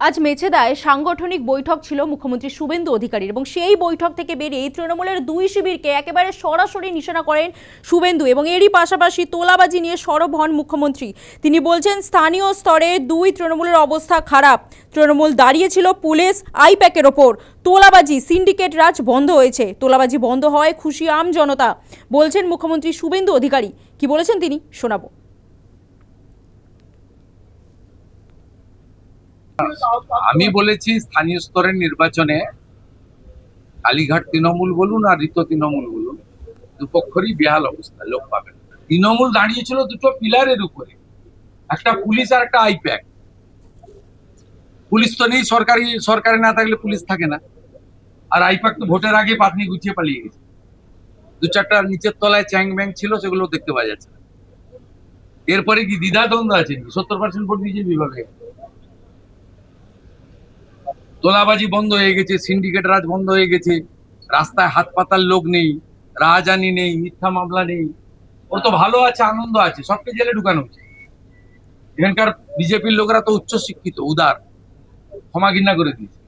আজ মেছেদায় সাংগঠনিক বৈঠক ছিল মুখ্যমন্ত্রী শুভেন্দু অধিকারীর এবং সেই বৈঠক থেকে বেরিয়ে তৃণমূলের দুই শিবিরকে একেবারে সরাসরি নিশানা করেন শুভেন্দু এবং এরই পাশাপাশি তোলাবাজি নিয়ে সরব হন মুখ্যমন্ত্রী। তিনি বলছেন স্থানীয় স্তরে দুই তৃণমূলের অবস্থা খারাপ। তৃণমূল দাঁড়িয়েছিল পুলিশ আইপ্যাকের ওপর। তোলাবাজি সিন্ডিকেট রাজ বন্ধ হয়েছে। তোলাবাজি বন্ধ হওয়ায় খুশি আম জনতা, বলছেন মুখ্যমন্ত্রী শুভেন্দু অধিকারী। কি বলেছেন তিনি শোনাবো। আমি বলেছি স্থানীয় স্তরের নির্বাচনে কালীঘাট তৃণমূল বলুন আর ঋত তৃণমূল বলুন, দুপক্ষরই বেহাল অবস্থা, লোক পাবেন। তৃণমূল দাঁড়িয়েছিল দুটো পিলারের উপরে, একটা পুলিশ আর একটা আইপ্যাক। পুলিশ তো নেই, সরকারে না থাকলে পুলিশ থাকে না। আর আইপ্যাক তো ভোটের আগে পাতনি গুছিয়ে পালিয়ে গেছে। দু চারটা নিচের তলায় চ্যাং ব্যাং ছিল, সেগুলো দেখতে পাওয়া যাচ্ছে না। এরপরে কি দ্বিধাদ্বন্দ্ব আছে? 70% ভোট বিজেপি পাবে। তোলাবাজি বন্ধ হয়ে গেছে, সিন্ডিকেট রাজ বন্ধ হয়ে গেছে, রাস্তায় হাত পাতার লোক নেই, রাহাজানি নেই, মিথ্যা মামলা নেই। ওর তো ভালো আছে, আনন্দ আছে, সবকে জেলে ঢুকানো হচ্ছে। এখানকার বিজেপির লোকরা তো উচ্চ শিক্ষিত, উদার, ক্ষমা ঘৃণা করে দিয়েছে।